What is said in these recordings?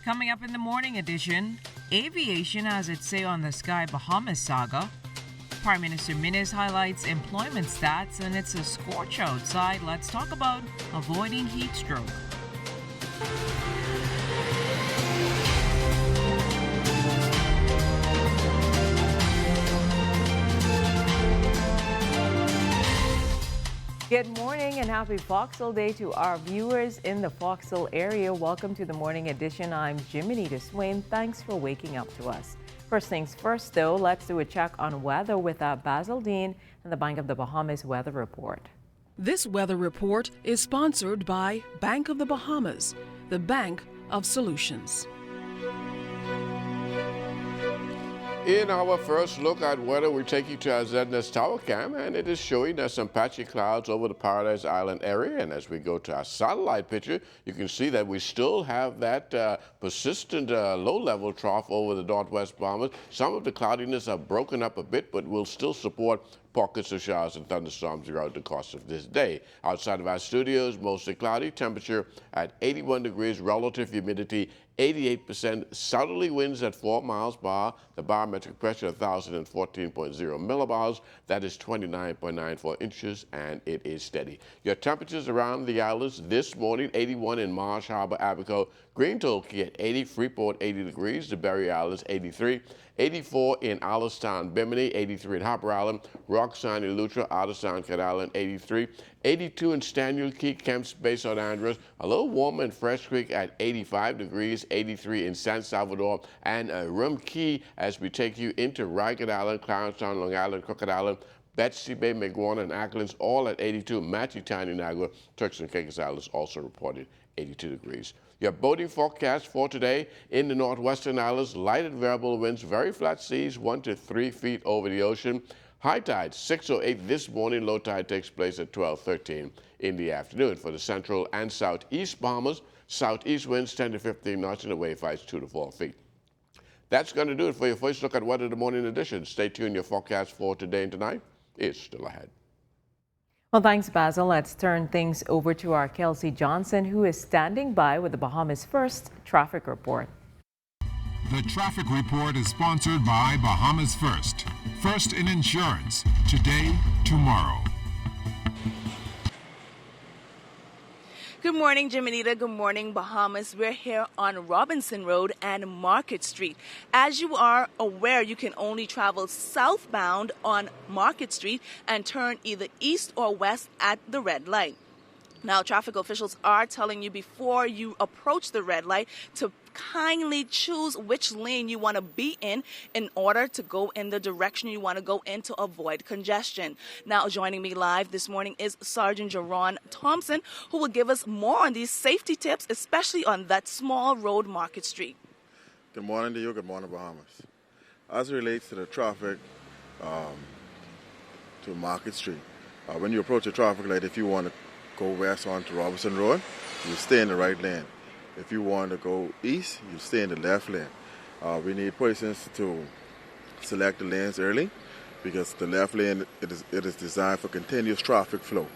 Coming up in the morning edition, aviation has its say on the Sky Bahamas saga. Prime Minister Minnis highlights employment stats, and it's a scorch outside. Let's talk about avoiding heat stroke. Good morning and happy Foxhole Day to our viewers in the Foxhole area. Welcome to the morning edition. I'm Jiminita Swain. Thanks for waking up to us. First things first, though, let's do a check on weather with Basil Dean and the Bank of the Bahamas Weather Report. This weather report is sponsored by Bank of the Bahamas, the Bank of Solutions. In our first look at weather, we take you to our ZNS Tower Cam, and it is showing us some patchy clouds over the Paradise Island area. And as we go to our satellite picture, you can see that we still have that persistent low-level trough over the northwest Bahamas. Some of the cloudiness are broken up a bit, but will still support pockets of showers and thunderstorms throughout the course of this day. Outside of our studios, mostly cloudy, temperature at 81 degrees, relative humidity 88%, southerly winds at 4 miles per hour, the barometric pressure 1,014.0 millibars, that is 29.94 inches, and it is steady. Your temperatures around the islands this morning: 81 in Marsh Harbor, Abaco, Green Tulkey at 80, Freeport 80 degrees, the Berry Islands 83, 84 in Alistown, Bimini, 83 in Harper Island, Roxanne, Eleuthera, Otterstown, Cat Island 83, 82 in Staniel Key, Kemps Bay, St. Andrews, a little warmer in Fresh Creek at 85 degrees, 83 in San Salvador, and Rum Key as we take you into Ragged Island, Clarencetown, Long Island, Crooked Island, Betsy Bay, McGuana, and Acklands, all at 82. Matchy, Tiny, Niagara, Turks and Caicos Islands also reported 82 degrees. Your boating forecast for today in the northwestern islands: light and variable winds, very flat seas, 1 to 3 feet over the ocean. High tide 6:08 this morning. Low tide takes place at 12:13 in the afternoon. For the central and southeast Bahamas, southeast winds 10 to 15 knots and the wave heights 2 to 4 feet. That's going to do it for your first look at weather in the morning edition. Stay tuned. Your forecast for today and tonight is still ahead. Well, thanks, Basil. Let's turn things over to our Kelsey Johnson, who is standing by with the Bahamas First traffic report. The traffic report is sponsored by Bahamas First. First in insurance, today, tomorrow. Good morning, Jiminita. Good morning, Bahamas. We're here on Robinson Road and Market Street. As you are aware, you can only travel southbound on Market Street and turn either east or west at the red light. Now, traffic officials are telling you before you approach the red light to kindly choose which lane you want to be in order to go in the direction you want to go in to avoid congestion. Now, joining me live this morning is Sergeant Jerron Thompson, who will give us more on these safety tips, especially on that small road, Market Street. Good morning to you. Good morning, Bahamas. As it relates to the traffic to Market Street, when you approach a traffic light, if you want to go west onto Robinson Road, you stay in the right lane. If you want to go east, you stay in the left lane. We need persons to select the lanes early because the left lane it is designed for continuous traffic flow.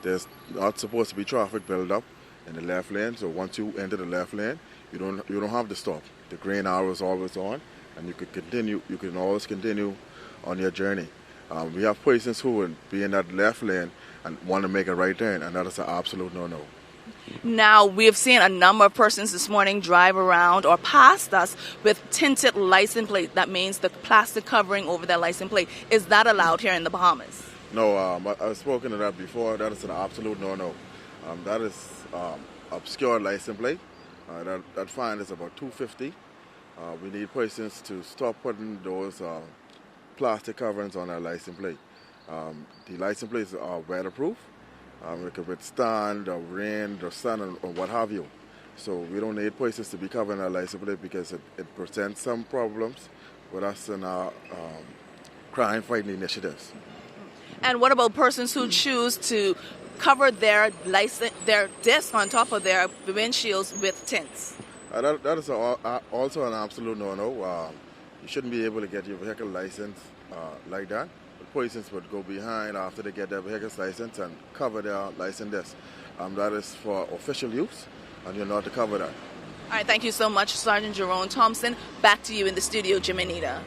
There's not supposed to be traffic build up in the left lane, so once you enter the left lane, you don't have to stop. The green arrow is always on, and you can always continue on your journey. We have persons who will be in that left lane and want to make a right turn, and that is an absolute no-no. Now, we have seen a number of persons this morning drive around or past us with tinted license plate. That means the plastic covering over their license plate. Is that allowed here in the Bahamas? No, I've spoken to that before. That is an absolute no-no. That is obscure license plate. That fine is about $250. We need persons to stop putting those plastic coverings on our license plate. The license plates are weatherproof. It can withstand the rain, the sun, or what have you. So we don't need persons to be covering our license plate because it presents some problems with us in our crime-fighting initiatives. And what about persons who choose to cover their disc on top of their windshields with tints? That is also an absolute no-no. You shouldn't be able to get your vehicle license like that. Persons would go behind after they get their vehicle's license and cover their license disc. That is for official use, and you're not to cover that. All right, thank you so much, Sergeant Jerome Thompson. Back to you in the studio, Jim and Nita.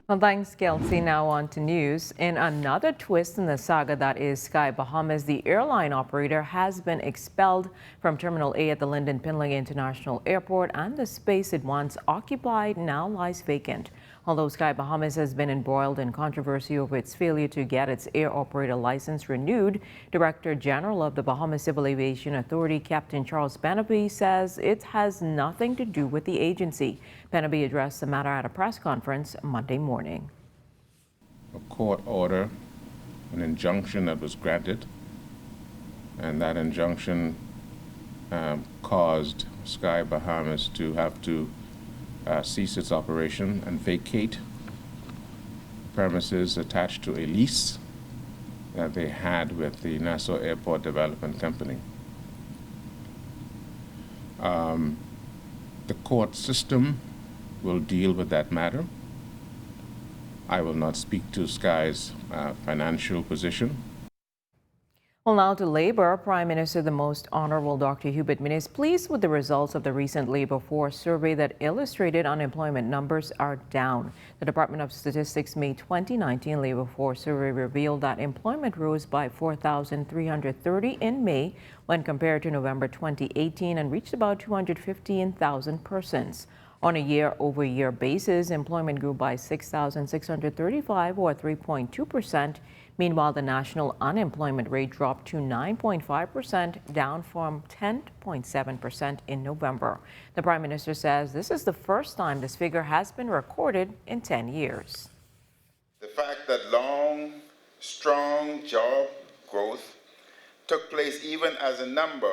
Well, thanks, Kelsey. Now on to news. In another twist in the saga that is Sky Bahamas, the airline operator has been expelled from Terminal A at the Lynden Pinley International Airport, and the space it once occupied now lies vacant. Although Sky Bahamas has been embroiled in controversy over its failure to get its air operator license renewed, Director General of the Bahamas Civil Aviation Authority, Captain Charles Penaby, says it has nothing to do with the agency. Penaby addressed the matter at a press conference Monday morning. A court order, an injunction that was granted, and that injunction caused Sky Bahamas to have to cease its operation and vacate premises attached to a lease that they had with the Nassau Airport Development Company. The court system will deal with that matter. I will not speak to Sky's financial position. Well, now to Labor. Prime Minister, the Most Honorable Dr. Hubert Minnis, pleased with the results of the recent labor force survey that illustrated unemployment numbers are down. The Department of Statistics May 2019 labor force survey revealed that employment rose by 4,330 in May when compared to November 2018 and reached about 215,000 persons. On a year-over-year basis, employment grew by 6,635 or 3.2%. Meanwhile, the national unemployment rate dropped to 9.5%, down from 10.7% in November. The Prime Minister says this is the first time this figure has been recorded in 10 years. The fact that long, strong job growth took place even as the number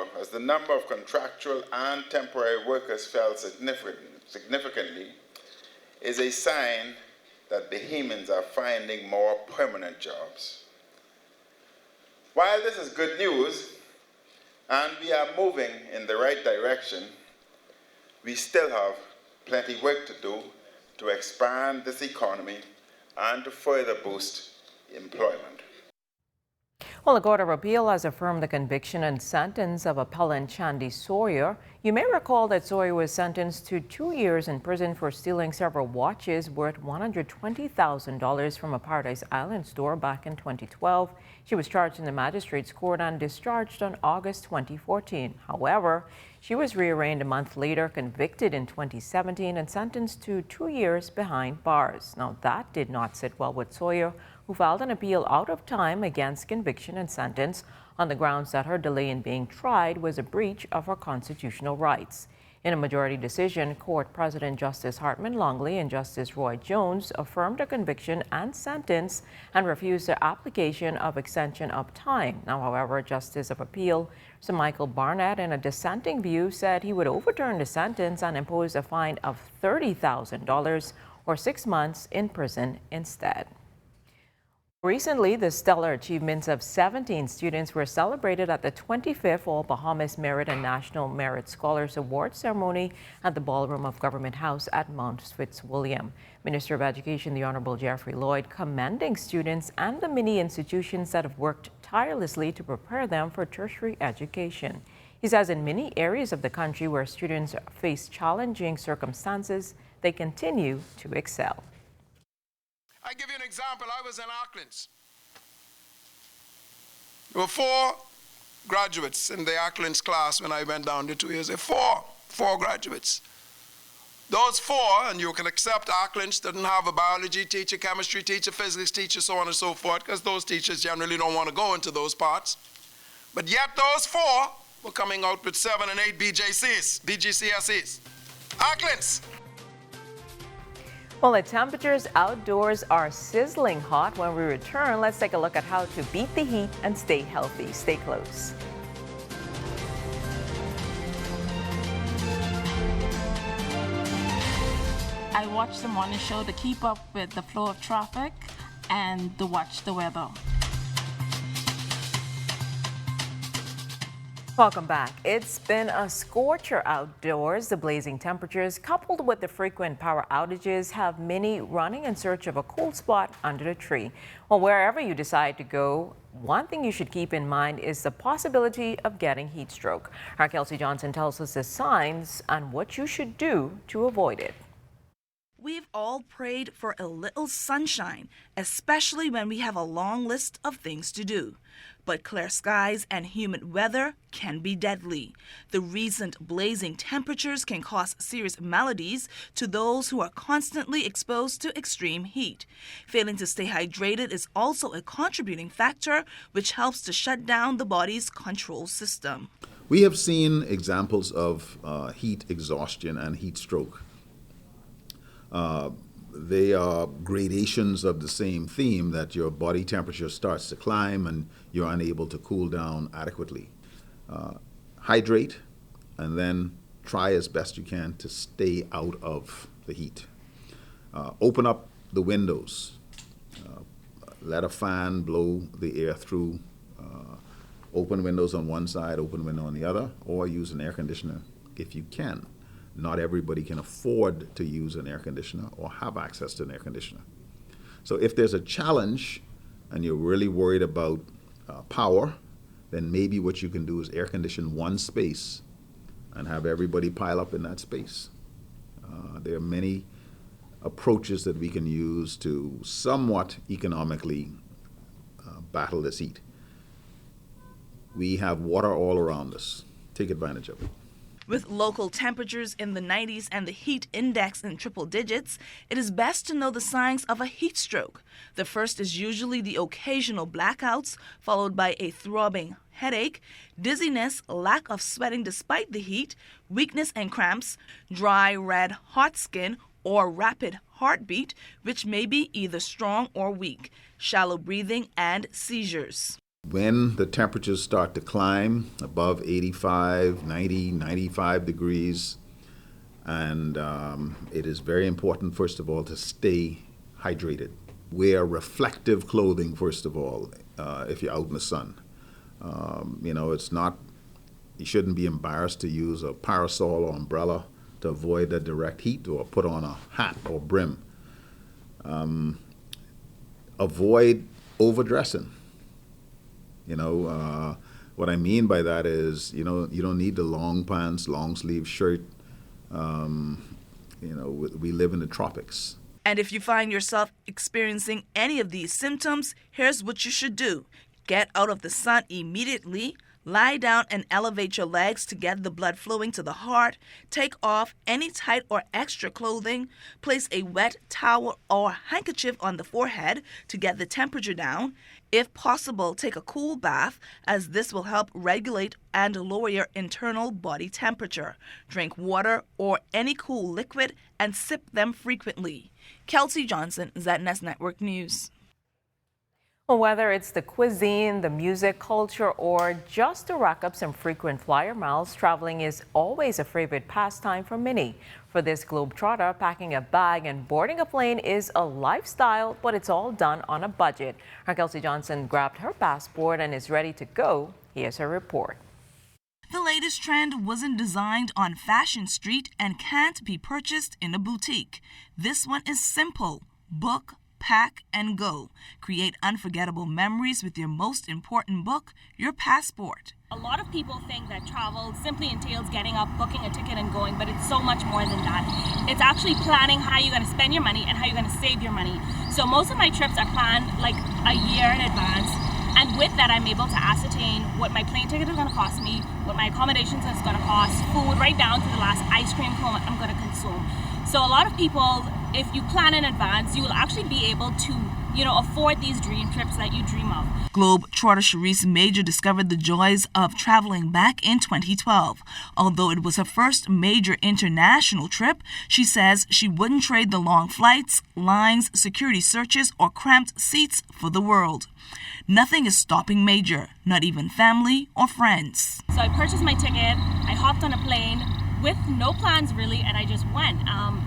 of contractual and temporary workers fell significantly is a sign that Bahamians are finding more permanent jobs. While this is good news and we are moving in the right direction, we still have plenty work to do to expand this economy and to further boost employment. Well, the Court of Appeal has affirmed the conviction and sentence of appellant Chandy Sawyer. You may recall that Sawyer was sentenced to 2 years in prison for stealing several watches worth $120,000 from a Paradise Island store back in 2012. She was charged in the magistrate's court and discharged on August 2014. However, she was rearraigned a month later, convicted in 2017, and sentenced to 2 years behind bars. Now, that did not sit well with Sawyer, who filed an appeal out of time against conviction and sentence on the grounds that her delay in being tried was a breach of her constitutional rights. In a majority decision, Court President Justice Hartman Longley and Justice Roy Jones affirmed her conviction and sentence and refused the application of extension of time. Now, however, Justice of Appeal Sir Michael Barnett, in a dissenting view, said he would overturn the sentence and impose a fine of $30,000 or 6 months in prison instead. Recently, the stellar achievements of 17 students were celebrated at the 25th All Bahamas Merit and National Merit Scholars Award ceremony at the Ballroom of Government House at Mount Fitzwilliam. Minister of Education, the Honorable Jeffrey Lloyd, commending students and the many institutions that have worked tirelessly to prepare them for tertiary education. He says in many areas of the country where students face challenging circumstances, they continue to excel. I give you an example. I was in Auckland. There were 4 graduates in the Auckland class when I went down there 2 years. There were 4 graduates. Those 4, and you can accept Auckland didn't have a biology teacher, chemistry teacher, physics teacher, so on and so forth, because those teachers generally don't want to go into those parts. But yet those 4 were coming out with 7 and 8 BGCSEs. Auckland's. Well, the temperatures outdoors are sizzling hot. When we return, let's take a look at how to beat the heat and stay healthy. Stay close. I watch the morning show to keep up with the flow of traffic and to watch the weather. Welcome back. It's been a scorcher outdoors. The blazing temperatures coupled with the frequent power outages have many running in search of a cool spot under the tree. Well, wherever you decide to go, one thing you should keep in mind is the possibility of getting heat stroke. Our Kelsey Johnson tells us the signs and what you should do to avoid it. We've all prayed for a little sunshine, especially when we have a long list of things to do. But clear skies and humid weather can be deadly. The recent blazing temperatures can cause serious maladies to those who are constantly exposed to extreme heat. Failing to stay hydrated is also a contributing factor, which helps to shut down the body's control system. We have seen examples of heat exhaustion and heat stroke. They are gradations of the same theme, that your body temperature starts to climb and you're unable to cool down adequately. Hydrate, and then try as best you can to stay out of the heat. Open up the windows. Let a fan blow the air through. Open windows on one side, open window on the other, or use an air conditioner if you can. Not everybody can afford to use an air conditioner or have access to an air conditioner. So if there's a challenge and you're really worried about power, then maybe what you can do is air condition one space and have everybody pile up in that space. There are many approaches that we can use to somewhat economically battle this heat. We have water all around us. Take advantage of it. With local temperatures in the 90s and the heat index in triple digits, it is best to know the signs of a heat stroke. The first is usually the occasional blackouts, followed by a throbbing headache, dizziness, lack of sweating despite the heat, weakness and cramps, dry, red, hot skin, or rapid heartbeat, which may be either strong or weak, shallow breathing, and seizures. When the temperatures start to climb above 85, 90, 95 degrees, and it is very important, first of all, to stay hydrated. Wear reflective clothing, first of all, if you're out in the sun. You shouldn't be embarrassed to use a parasol or umbrella to avoid the direct heat, or put on a hat or brim. Avoid overdressing. What I mean by that is, you don't need the long pants, long sleeve shirt. We live in the tropics. And if you find yourself experiencing any of these symptoms, here's what you should do. Get out of the sun immediately. Lie down and elevate your legs to get the blood flowing to the heart. Take off any tight or extra clothing. Place a wet towel or handkerchief on the forehead to get the temperature down. If possible, take a cool bath, as this will help regulate and lower your internal body temperature. Drink water or any cool liquid and sip them frequently. Kelsey Johnson, ZNS Network News. Well, whether it's the cuisine, the music, culture, or just to rack up some frequent flyer miles, traveling is always a favorite pastime for many. For this globetrotter, packing a bag and boarding a plane is a lifestyle, but it's all done on a budget. Our Kelsey Johnson grabbed her passport and is ready to go. Here's her report. The latest trend wasn't designed on Fashion Street and can't be purchased in a boutique. This one is simple. Book, pack, and go. Create unforgettable memories with your most important book, your passport. A lot of people think that travel simply entails getting up, booking a ticket, and going, but it's so much more than that. It's actually planning how you're going to spend your money and how you're going to save your money. So most of my trips are planned like a year in advance. And with that, I'm able to ascertain what my plane ticket is going to cost me, what my accommodations is going to cost, food, right down to the last ice cream cone I'm going to consume. So a lot of people, if you plan in advance, you will actually be able to, afford these dream trips that you dream of. Globetrotter Sharice Major discovered the joys of traveling back in 2012. Although it was her first major international trip, she says she wouldn't trade the long flights, lines, security searches, or cramped seats for the world. Nothing is stopping Major, not even family or friends. So I purchased my ticket, I hopped on a plane with no plans really, and I just went.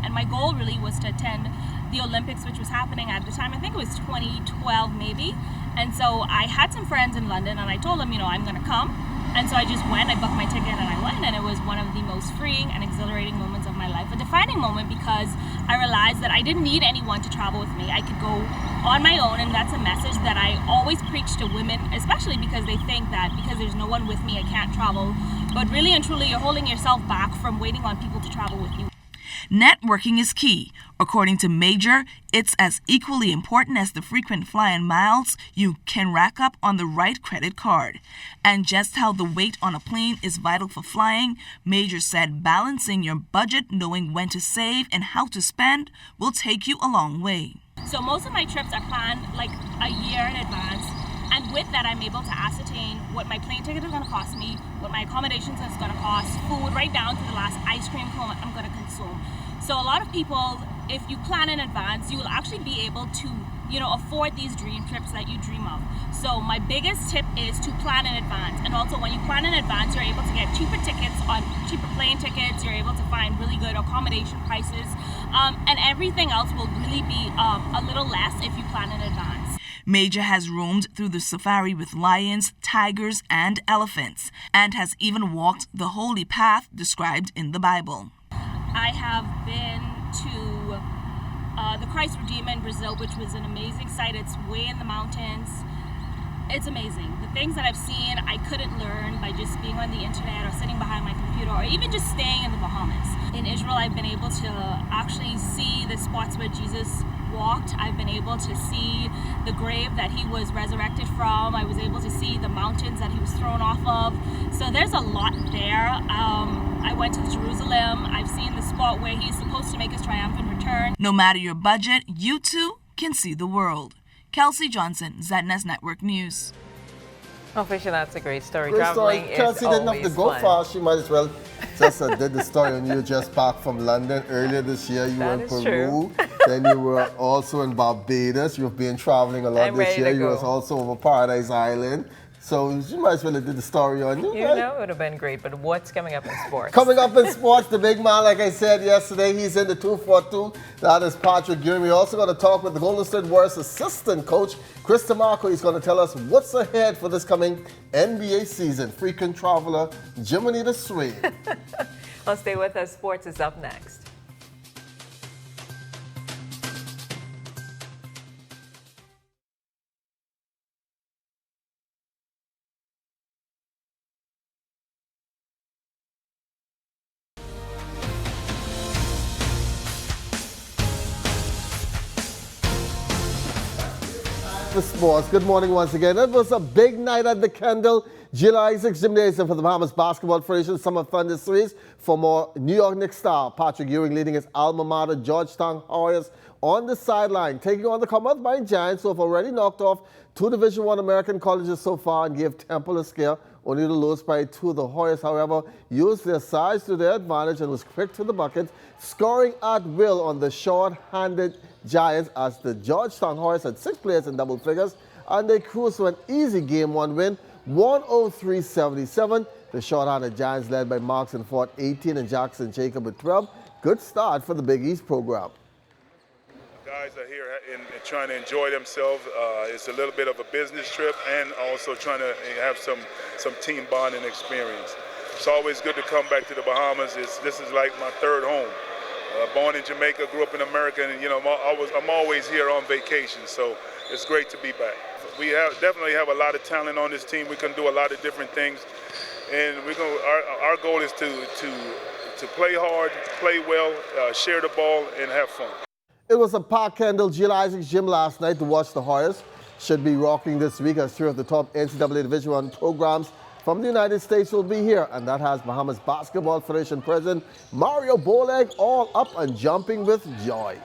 And my goal really was to attend the Olympics, which was happening at the time. I think it was 2012 maybe. And so I had some friends in London, and I told them, I'm going to come. And so I just went, I booked my ticket and I went, and it was one of the most freeing and exhilarating moments of my life. A defining moment because I realized that I didn't need anyone to travel with me. I could go on my own, and that's a message that I always preach to women, especially because they think that because there's no one with me, I can't travel. But really and truly, you're holding yourself back from waiting on people to travel with you. Networking is key. According to Major, it's as equally important as the frequent flying miles you can rack up on the right credit card. And just how the weight on a plane is vital for flying, Major said balancing your budget, knowing when to save and how to spend, will take you a long way. So most of my trips are planned like a year in advance. And with that, I'm able to ascertain what my plane ticket is going to cost me, what my accommodations is going to cost, food, right down to the last ice cream cone I'm going to consume. So a lot of people, if you plan in advance, you will actually be able to, afford these dream trips that you dream of. So my biggest tip is to plan in advance. And also when you plan in advance, you're able to get cheaper plane tickets, you're able to find really good accommodation prices, and everything else will really be a little less if you plan in advance. Major has roamed through the safari with lions, tigers, and elephants, and has even walked the holy path described in the Bible. I have been to the Christ Redeemer in Brazil, which was an amazing sight. It's way in the mountains. It's amazing. The things that I've seen, I couldn't learn by just being on the internet or sitting behind my computer or even just staying in the Bahamas. In Israel, I've been able to actually see the spots where Jesus walked. I've been able to see the grave that he was resurrected from. I was able to see the mountains that he was thrown off of. So there's a lot there. I went to Jerusalem. I've seen the spot where he's supposed to make his triumphant return. No matter your budget, you too can see the world. Kelsey Johnson, ZNS Network News. Oh, Fisher, that's a great story. Great Traveling story. is Kelsey didn't have to always go fun. far. She might as well just did the story on you just back from London earlier this year. You were in Peru. Then you were also in Barbados. You've been traveling a lot this year. You was also over Paradise Island. So you might as well have did the story on you. You right? know, it would have been great. But what's coming up in sports? Coming up in sports, the big man, like I said yesterday, he's in the 242. That is Patrick Ewing. We're also going to talk with the Golden State Warriors assistant coach, Chris DeMarco. He's going to tell us what's ahead for this coming NBA season. Frequent traveler, Jiminy the Swain. Well, stay with us. Sports is up next. For sports. Good morning once again. It was a big night at the Kendall July 6 Gymnasium for the Bahamas Basketball Federation Summer Thunder Series. For more New York Knicks star Patrick Ewing leading his alma mater Georgetown Warriors on the sideline, taking on the Commonwealth by Giants, who have already knocked off 2 Division I American colleges so far and gave Temple a scare, only to lose by 2. The Warriors, however, used their size to their advantage and was quick to the bucket, scoring at will on the short-handed Giants as the Georgetown Warriors had 6 players in double figures and they cruised to an easy Game 1 win, 103-77. The short-handed Giants led by Marks and Ford 18 and Jackson Jacob with 12. Good start for the Big East program. Guys are here and trying to enjoy themselves. It's a little bit of a business trip and also trying to have some team bonding experience. It's always good to come back to the Bahamas. This is like my third home. Born in Jamaica, grew up in America, and I'm always here on vacation, so it's great to be back. We definitely have a lot of talent on this team. We can do a lot of different things, and our goal is to play hard, play well, share the ball, and have fun. It was a packed Kendall Jill Isaacs gym last night to watch the Warriors. Should be rocking this week as 3 of the top NCAA Division I programs from the United States will be here, and that has Bahamas Basketball Federation President Mario Boleg all up and jumping with joy.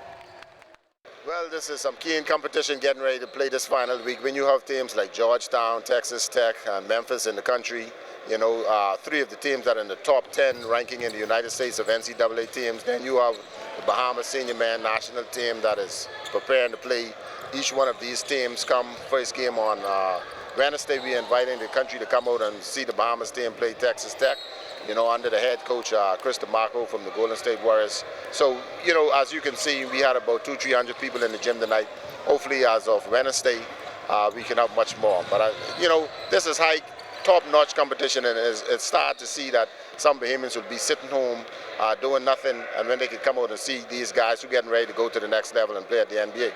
Well, this is some keen competition getting ready to play this final week. When you have teams like Georgetown, Texas Tech, and Memphis in the country, 3 of the teams that are in the top 10 ranking in the United States of NCAA teams, then you have the Bahamas senior man national team that is preparing to play each one of these teams come first game on Wednesday. We're inviting the country to come out and see the Bahamas team play Texas Tech, under the head coach, Chris DeMarco from the Golden State Warriors. So, as you can see, we had about 200-300 people in the gym tonight. Hopefully, as of Wednesday, we can have much more. But, this is high top-notch competition, and it's sad to see that some Bahamians would be sitting home doing nothing, and when they could come out and see these guys who are getting ready to go to the next level and play at the NBA.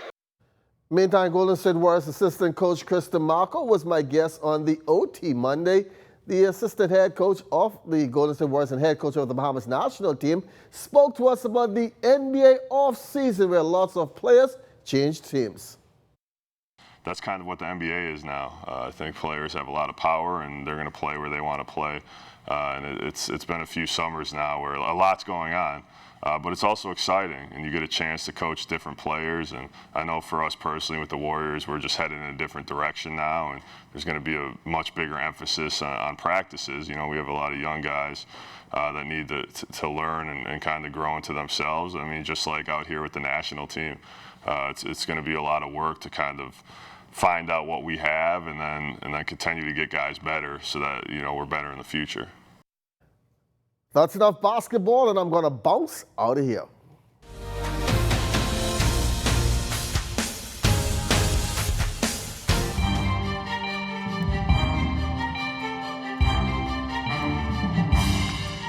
Meantime, Golden State Warriors assistant coach Chris DeMarco was my guest on the OT Monday. The assistant head coach of the Golden State Warriors and head coach of the Bahamas national team spoke to us about the NBA offseason where lots of players changed teams. That's kind of what the NBA is now. I think players have a lot of power and they're going to play where they want to play. And it's been a few summers now where a lot's going on. But it's also exciting, and you get a chance to coach different players. And I know for us personally with the Warriors, we're just heading in a different direction now, and there's going to be a much bigger emphasis on practices. You know, we have a lot of young guys that need to learn and kind of grow into themselves. I mean, just like out here with the national team, it's going to be a lot of work to kind of find out what we have and then continue to get guys better so that, you know, we're better in the future. That's enough basketball, and I'm going to bounce out of here.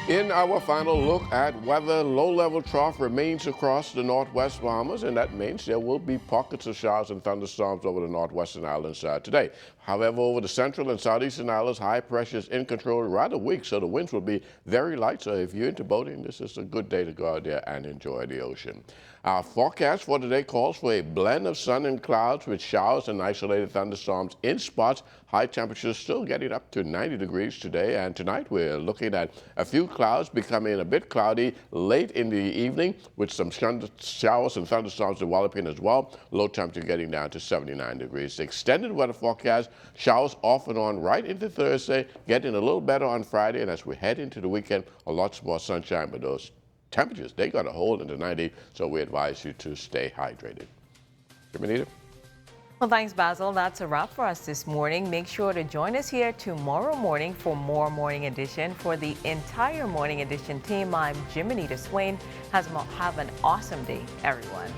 In our final look at weather, low-level trough remains across the northwest Bahamas, and that means there will be pockets of showers and thunderstorms over the northwestern islands today. However, over the central and southeastern islands, high pressure is in control, rather weak, so the winds will be very light. So if you're into boating, this is a good day to go out there and enjoy the ocean. Our forecast for today calls for a blend of sun and clouds with showers and isolated thunderstorms in spots. High temperatures still getting up to 90 degrees today, and tonight we're looking at a few clouds becoming a bit cloudy late in the evening with some showers and thunderstorms developing as well. Low temperature getting down to 79 degrees. The extended weather forecast, showers off and on right into Thursday, getting a little better on Friday, and as we head into the weekend, a lot more sunshine, but those temperatures, they got a hold into 90, so we advise you to stay hydrated. Jimenita? Well, thanks, Basil. That's a wrap for us this morning. Make sure to join us here tomorrow morning for more Morning Edition. For the entire Morning Edition team, I'm Jimenita Swain. Have an awesome day, everyone.